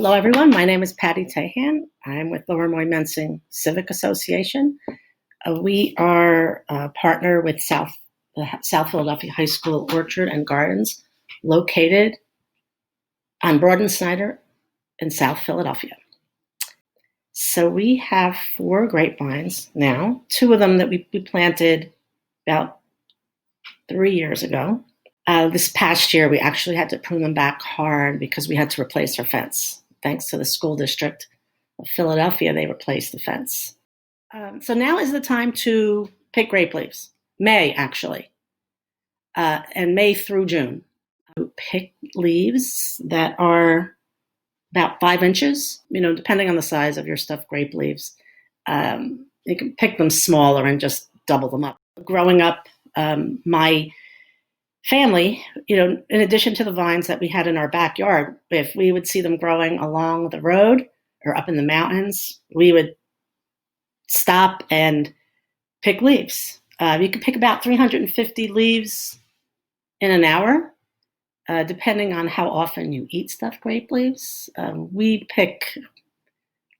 Hello, everyone. My name is Patti Tahan. I'm with Lower Moyamensing Civic Association. We are a partner with the South Philadelphia High School Orchard and Gardens, located on Broad and Snyder in South Philadelphia. So we have 4 grapevines now, 2 of them that we planted about 3 years ago. This past year, we actually had to prune them back hard because we had to replace our fence. Thanks to the school district of Philadelphia, they replaced the fence. So now is the time to pick grape leaves. May, actually, and May through June. Pick leaves that are about 5 inches, depending on the size of your stuffed grape leaves. You can pick them smaller and just double them up. Growing up, my family, in addition to the vines that we had in our backyard, if we would see them growing along the road or up in the mountains, we would stop and pick leaves. You could pick about 350 leaves in an hour, depending on how often you eat stuffed grape leaves. We pick,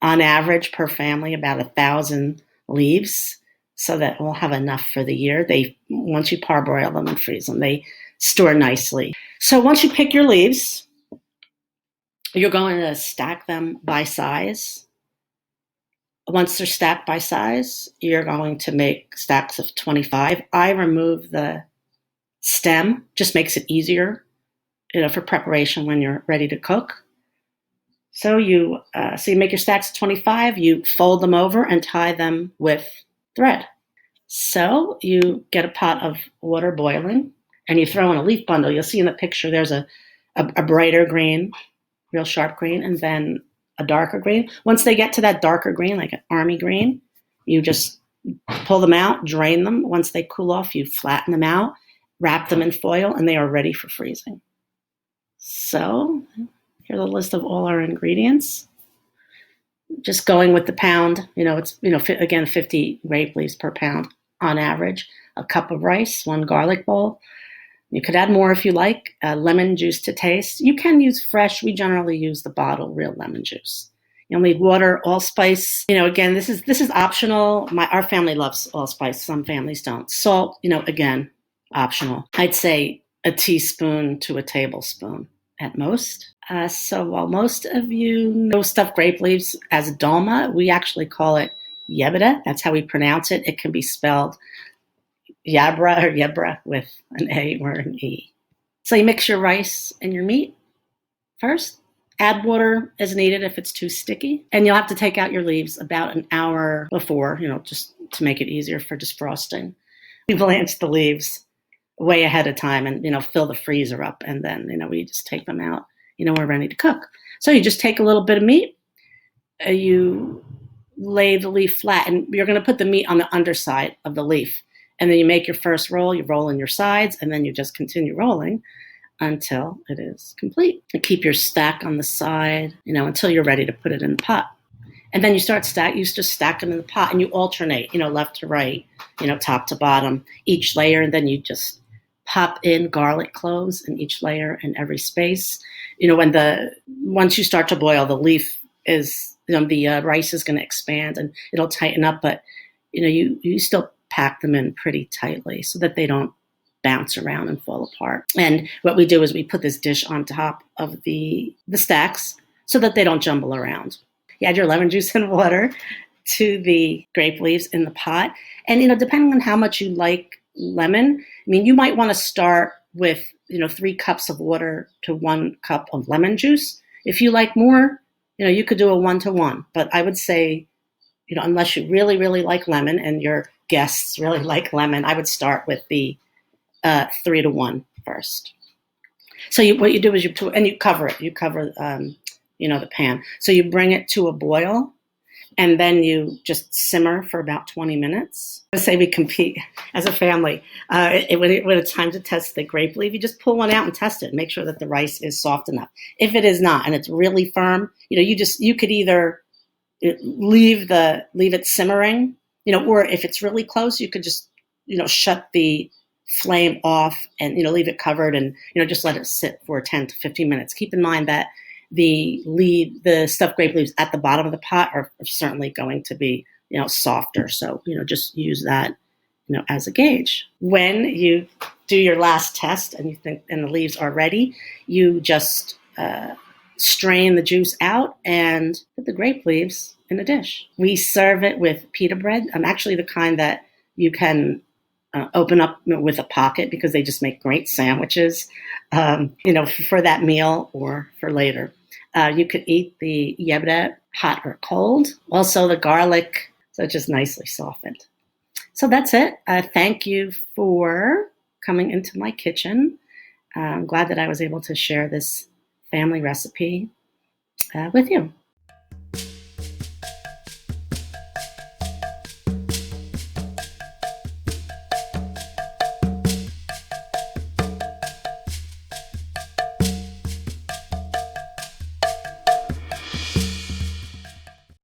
on average, per family, about 1,000 leaves, so that we'll have enough for the year. Once you parboil them and freeze them, they store nicely. So once you pick your leaves, you're going to stack them by size. Once they're stacked by size, you're going to make stacks of 25. I remove the stem, just makes it easier, for preparation when you're ready to cook. So you make your stacks of 25, you fold them over and tie them with thread. So you get a pot of water boiling and you throw in a leaf bundle. You'll see in the picture there's a brighter green, real sharp green, and then a darker green. Once they get to that darker green, like an army green, you just pull them out, drain them. Once they cool off, you flatten them out, wrap them in foil, and they are ready for freezing. So here's a list of all our ingredients. Just going with the pound, it's, again, 50 grape leaves per pound on average. A cup of rice, 1 garlic bowl. You could add more if you like. Lemon juice to taste. You can use fresh. We generally use the bottled real lemon juice. You'll need water, allspice. Again, this is optional. Our family loves allspice. Some families don't. Salt, again, optional. I'd say a teaspoon to a tablespoon at most. So while most of you know stuffed grape leaves as dolma, we actually call it Yebra. That's how we pronounce it. It can be spelled Yebra or Yebra with an A or an E. So you mix your rice and your meat first. Add water as needed if it's too sticky. And you'll have to take out your leaves about an hour before, just to make it easier for defrosting. We blanch the leaves way ahead of time and, fill the freezer up. And then, we just take them out. We're ready to cook. So you just take a little bit of meat. You lay the leaf flat, and you're going to put the meat on the underside of the leaf. And then you make your first roll, you roll in your sides, and then you just continue rolling until it is complete. And keep your stack on the side, until you're ready to put it in the pot. And then you just stack them in the pot, and you alternate, left to right, top to bottom, each layer, and then you just pop in garlic cloves in each layer in every space. Once you start to boil, the leaf is, the rice is going to expand and it'll tighten up, but you still pack them in pretty tightly so that they don't bounce around and fall apart. And what we do is we put this dish on top of the stacks so that they don't jumble around. You add your lemon juice and water to the grape leaves in the pot. And, depending on how much you like lemon, you might want to start with, 3 cups of water to 1 cup of lemon juice. If you like more, you could do a 1-to-1. But I would say, unless you really, really like lemon and your guests really like lemon, I would start with the 3-to-1 first. So what you do is you cover it. You cover, the pan. So you bring it to a boil, and then you just simmer for about 20 minutes. I say we compete as a family. When it's time to test the grape leaf, you just pull one out and test it. Make sure that the rice is soft enough. If it is not and it's really firm, you could either leave it simmering, or if it's really close, you could just, shut the flame off and, leave it covered and, just let it sit for 10 to 15 minutes. Keep in mind that the stuffed grape leaves at the bottom of the pot are certainly going to be, softer. So, just use that, as a gauge. When you do your last test and you think, and the leaves are ready, you just strain the juice out and put the grape leaves in a dish. We serve it with pita bread. I'm actually the kind that you can open up with a pocket because they just make great sandwiches, for that meal or for later. You could eat the Yebra hot or cold. Also the garlic, so just nicely softened. So that's it. Thank you for coming into my kitchen. I'm glad that I was able to share this family recipe with you.